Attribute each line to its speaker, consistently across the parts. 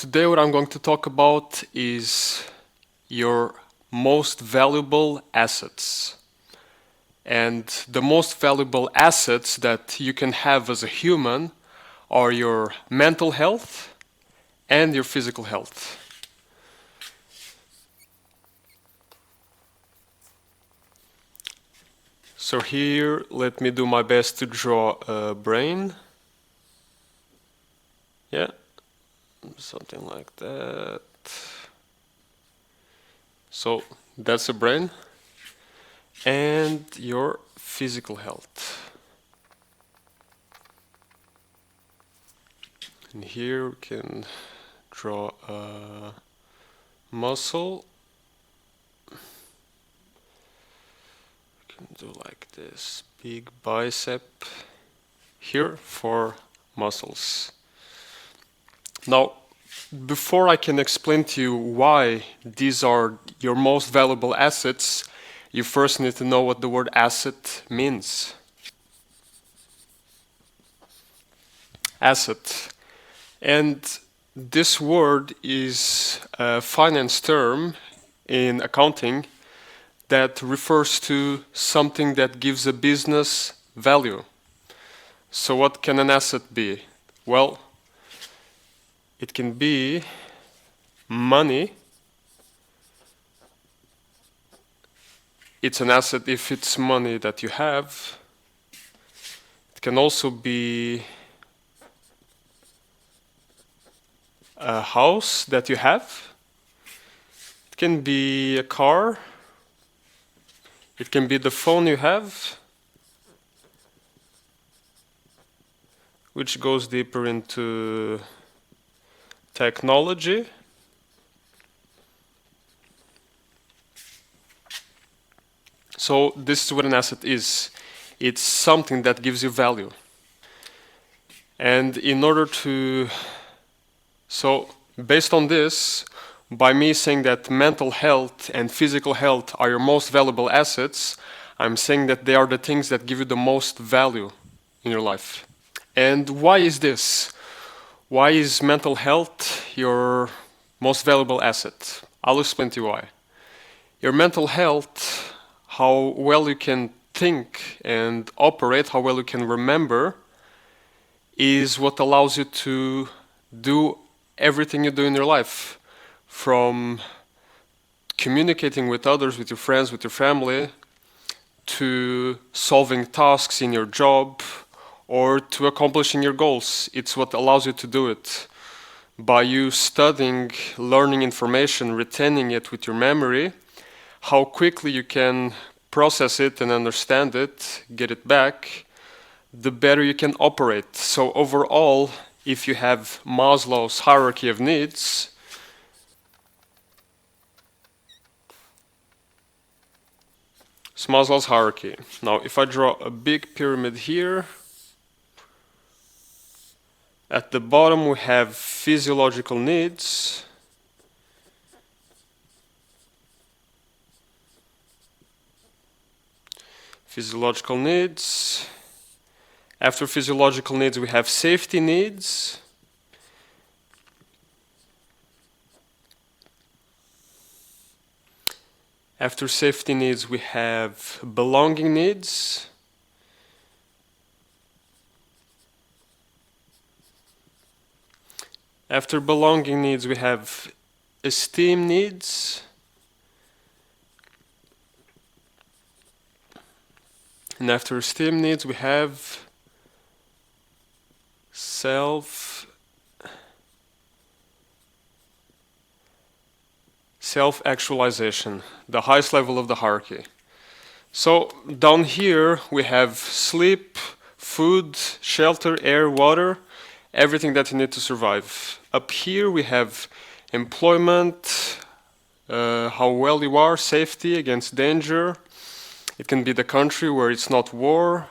Speaker 1: today what I'm going to talk about is your most valuable assets. And the most valuable assets that you can have as a human are your mental health and your physical health. So here, let me do my best to draw a brain. Yeah, something like that. So that's a brain. And your physical health. And here we can draw a muscle. We can do like this, big bicep here for muscles. Now, before I can explain to you why these are your most valuable assets, you first need to know what the word asset means. Asset. And this word is a finance term in accounting that refers to something that gives a business value. So what can an asset be? Well, it can be money. It's an asset if it's money that you have. It can also be a house that you have. It can be a car. It can be the phone you have, which goes deeper into technology. So this is what an asset is. It's something that gives you value. And in order to... So based on this, by me saying that mental health and physical health are your most valuable assets, I'm saying that they are the things that give you the most value in your life. And why is this? Why is mental health your most valuable asset? I'll explain to you why. Your mental health, how well you can think and operate, how well you can remember, is what allows you to do everything you do in your life. From communicating with others, with your friends, with your family, to solving tasks in your job, or to accomplishing your goals. It's what allows you to do it. By you studying, learning information, retaining it with your memory, how quickly you can process it and understand it, get it back, the better you can operate. So overall, if you have Maslow's hierarchy of needs, it's Maslow's hierarchy. Now, if I draw a big pyramid here, at the bottom we have physiological needs. Physiological needs. After physiological needs we have safety needs. After safety needs we have belonging needs. After belonging needs we have esteem needs. And after esteem needs we have self-actualization, the highest level of the hierarchy. So down here we have sleep, food, shelter, air, water, everything that you need to survive. Up here we have employment, how well you are, safety against danger. It can be the country where it's not war,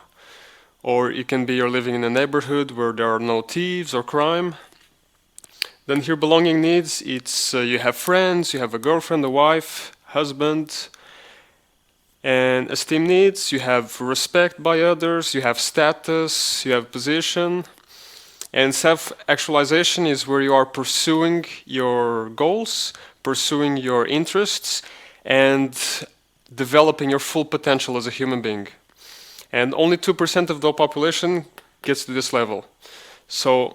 Speaker 1: or it can be you're living in a neighborhood where there are no thieves or crime. Then here belonging needs, it's you have friends, you have a girlfriend, a wife, husband. And esteem needs, you have respect by others, you have status, you have position. And self-actualization is where you are pursuing your goals, pursuing your interests, and developing your full potential as a human being. And only 2% of the population gets to this level. So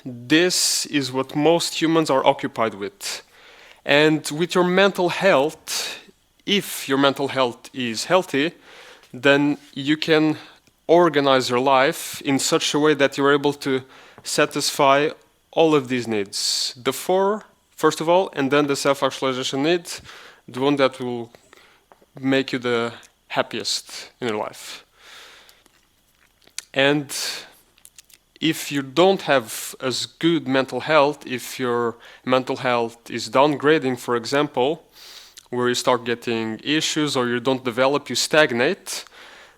Speaker 1: this is what most humans are occupied with. And with your mental health, if your mental health is healthy, then you can organize your life in such a way that you're able to satisfy all of these needs. The four, first of all, and then the self-actualization need, the one that will make you the happiest in your life. And if you don't have as good mental health, if your mental health is downgrading, for example, where you start getting issues or you don't develop, you stagnate,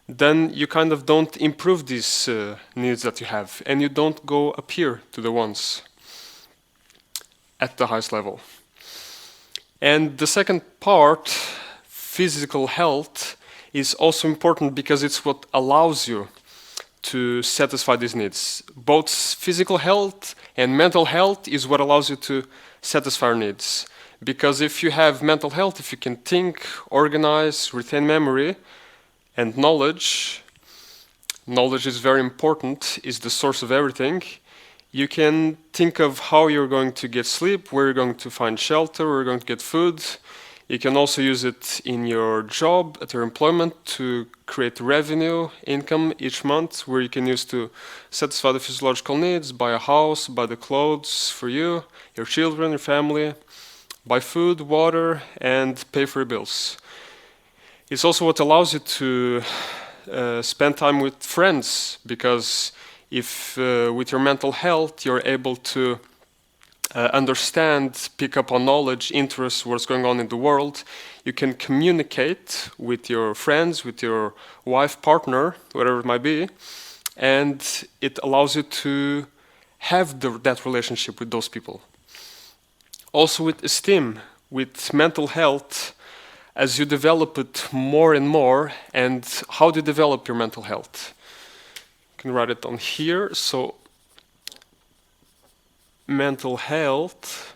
Speaker 1: then you kind of don't improve these needs that you have, and you don't go up here to the ones at the highest level. And the second part, physical health, is also important because it's what allows you to satisfy these needs. Both physical health and mental health is what allows you to satisfy your needs. Because if you have mental health, if you can think, organize, retain memory, and knowledge is very important, is the source of everything. You can think of how you're going to get sleep, where you're going to find shelter, where you're going to get food. You can also use it in your job, at your employment, to create revenue, income each month, where you can use to satisfy the physiological needs, buy a house, buy the clothes for you, your children, your family, buy food, water, and pay for your bills. It's also what allows you to spend time with friends, because if with your mental health you're able to understand, pick up on knowledge, interests, what's going on in the world, you can communicate with your friends, with your wife, partner, whatever it might be, and it allows you to have that relationship with those people. Also with esteem, with mental health, as you develop it more and more. And how do you develop your mental health? You can write it on here. So mental health,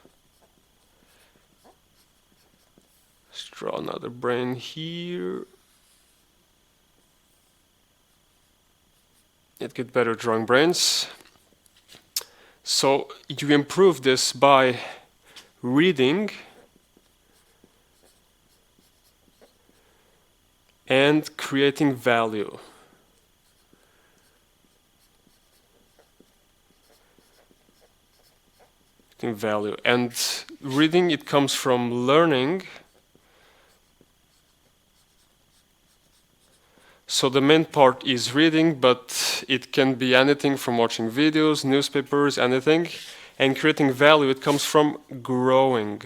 Speaker 1: let's draw another brain here. It gets better drawing brains. So you improve this by reading and creating value. Value. And reading, it comes from learning. So the main part is reading, but it can be anything from watching videos, newspapers, anything. And creating value, it comes from growing.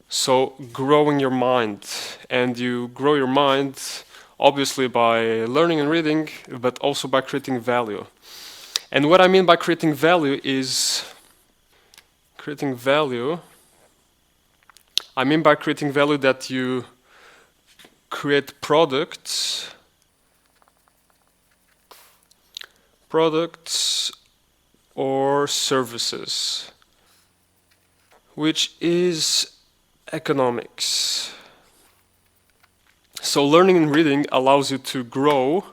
Speaker 1: So growing your mind. And you grow your mind obviously by learning and reading, but also by creating value. And what I mean by creating value is I mean by creating value that you create products or services, which is economics. So learning and reading allows you to grow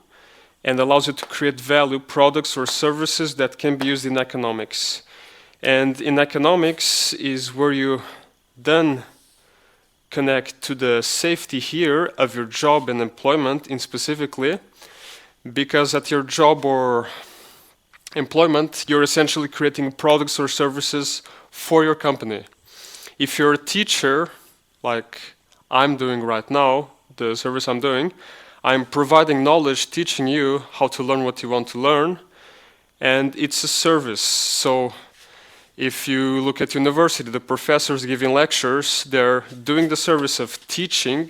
Speaker 1: and allows you to create value, products or services that can be used in economics. And in economics is where you then connect to the safety here of your job and employment in specifically, because at your job or employment, you're essentially creating products or services for your company. If you're a teacher, like I'm doing right now, the service I'm doing, I'm providing knowledge, teaching you how to learn what you want to learn, and it's a service. So if you look at university, the professors giving lectures, they're doing the service of teaching,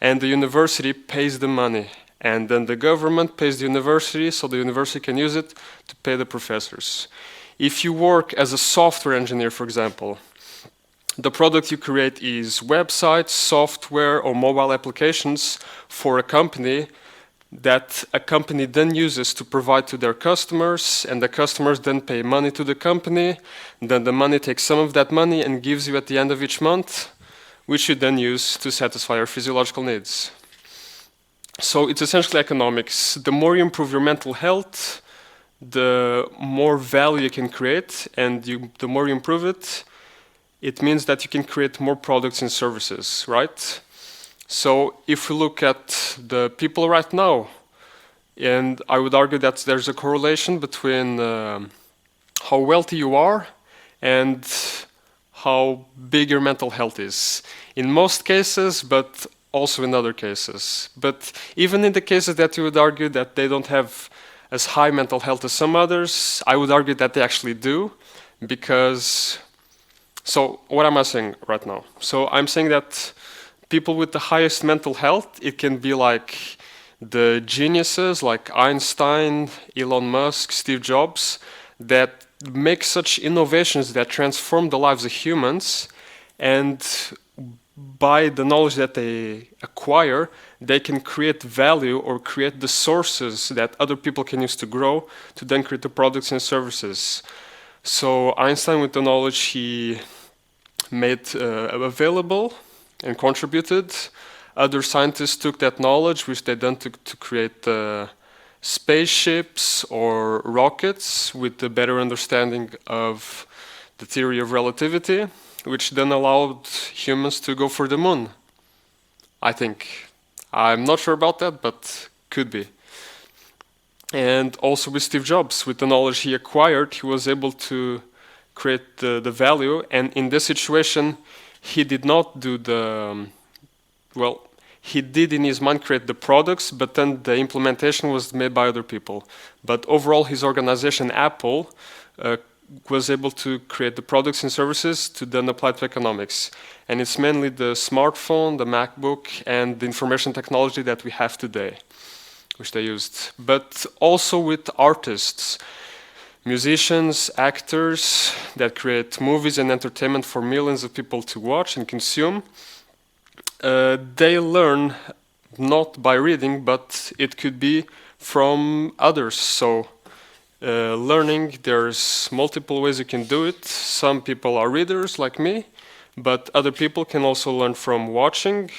Speaker 1: and the university pays the money. And then the government pays the university, so the university can use it to pay the professors. If you work as a software engineer, for example, the product you create is websites, software, or mobile applications for a company that a company then uses to provide to their customers, and the customers then pay money to the company. Then the money takes some of that money and gives you at the end of each month, which you then use to satisfy your physiological needs. So it's essentially economics. The more you improve your mental health, the more value you can create, and the more you improve it, it means that you can create more products and services, right? So if we look at the people right now, and I would argue that there's a correlation between how wealthy you are and how big your mental health is. In most cases, but also in other cases. But even in the cases that you would argue that they don't have as high mental health as some others, I would argue that they actually do, because... So what am I saying right now? So I'm saying that people with the highest mental health, it can be like the geniuses like Einstein, Elon Musk, Steve Jobs, that make such innovations that transform the lives of humans, and by the knowledge that they acquire, they can create value or create the sources that other people can use to grow, to then create the products and services. So Einstein, with the knowledge he made available and contributed, other scientists took that knowledge, which they then took to create spaceships or rockets with the better understanding of the theory of relativity, which then allowed humans to go for the moon, I think. I'm not sure about that, but could be. And also with Steve Jobs, with the knowledge he acquired, he was able to create the value. And in this situation, he did not do the, well, he did in his mind create the products, but then the implementation was made by other people. But overall, his organization, Apple, was able to create the products and services to then apply to economics. And it's mainly the smartphone, the MacBook, and the information technology that we have today, which they used. But also with artists, musicians, actors that create movies and entertainment for millions of people to watch and consume. They learn not by reading, but it could be from others. So learning, there's multiple ways you can do it. Some people are readers like me, but other people can also learn from watching.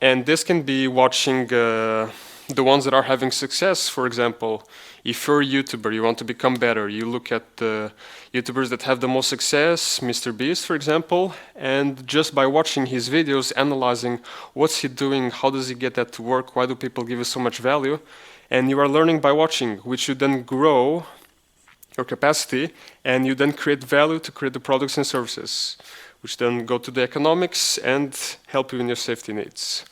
Speaker 1: And this can be watching the ones that are having success. For example, if you're a YouTuber, you want to become better, you look at the YouTubers that have the most success, Mr. Beast, for example, and just by watching his videos, analyzing what's he doing, how does he get that to work, why do people give us so much value, and you are learning by watching, which you then grow your capacity, and you then create value to create the products and services, which then go to the economics and help you in your safety needs.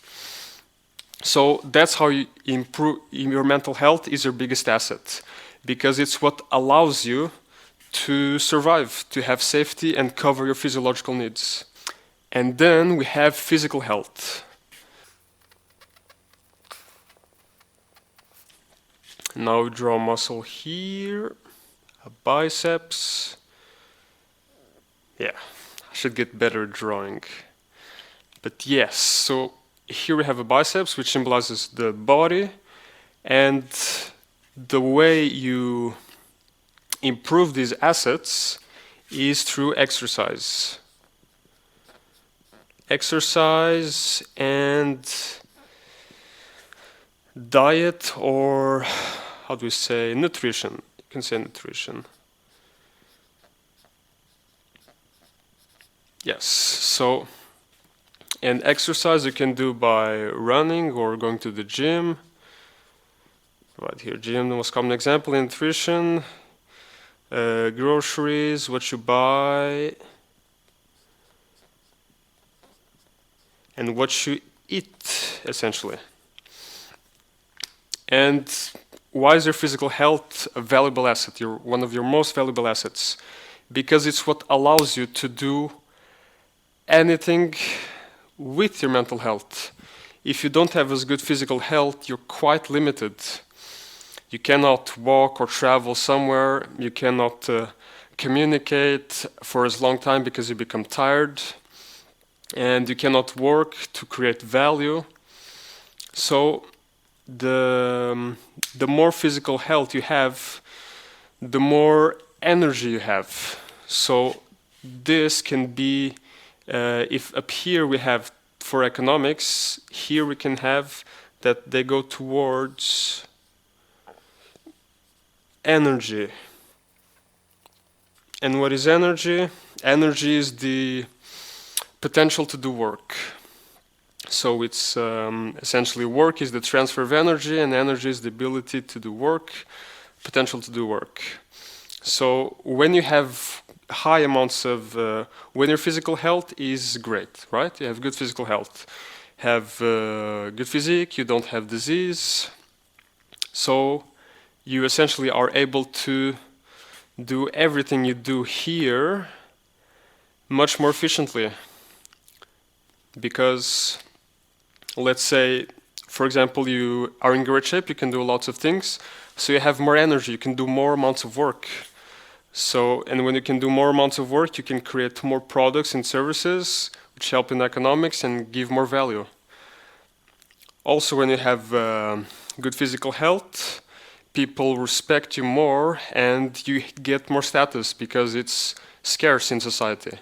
Speaker 1: So that's how you improve your mental health is your biggest asset, because it's what allows you to survive, to have safety and cover your physiological needs. And then we have physical health. Now we draw a muscle here, a biceps. Yeah, I should get better at drawing. But yes, so here we have a biceps, which symbolizes the body, and the way you improve these assets is through exercise. Exercise and diet, or how do we say, nutrition. You can say nutrition. Yes, so, and exercise you can do by running or going to the gym. Right here, gym, the most common example. In nutrition, groceries, what you buy, and what you eat, essentially. And why is your physical health a valuable asset? One of your most valuable assets? Because it's what allows you to do anything with your mental health. If you don't have as good physical health, you're quite limited. You cannot walk or travel somewhere. You cannot communicate for as long time because you become tired. And you cannot work to create value. So the more physical health you have, the more energy you have. So this can be, if up here we have for economics, here we can have that they go towards energy. And what is energy? Energy is the potential to do work. So it's essentially work is the transfer of energy, and energy is the ability to do work, potential to do work. So when you have high amounts of, when your physical health is great, right? You have good physical health, have good physique, you don't have disease. So you essentially are able to do everything you do here much more efficiently. Because let's say, for example, you are in great shape, you can do lots of things, so you have more energy, you can do more amounts of work. So, and when you can do more amounts of work, you can create more products and services which help in economics and give more value. Also, when you have good physical health, people respect you more and you get more status because it's scarce in society.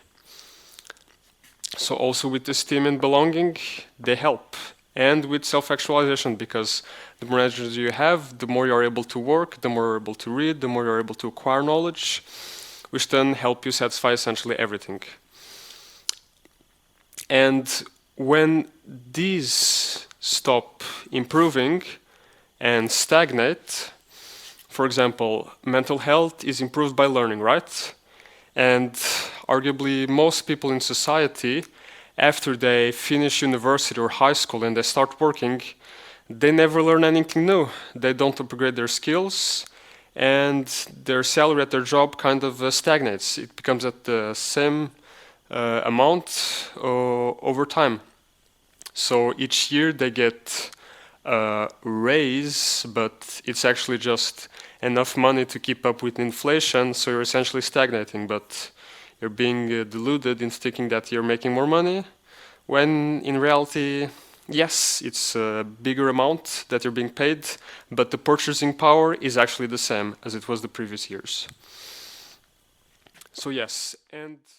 Speaker 1: So also with esteem and belonging, they help. And with self-actualization, because the more energy you have, the more you're able to work, the more you're able to read, the more you're able to acquire knowledge, which then help you satisfy essentially everything. And when these stop improving and stagnate, for example, mental health is improved by learning, right? And arguably most people in society, after they finish university or high school and they start working, they never learn anything new. They don't upgrade their skills, and their salary at their job kind of stagnates. It becomes at the same amount over time. So each year they get a raise, but it's actually just enough money to keep up with inflation, so you're essentially stagnating, but you're being deluded in thinking that you're making more money, when in reality, yes, it's a bigger amount that you're being paid, but the purchasing power is actually the same as it was the previous years. So yes, and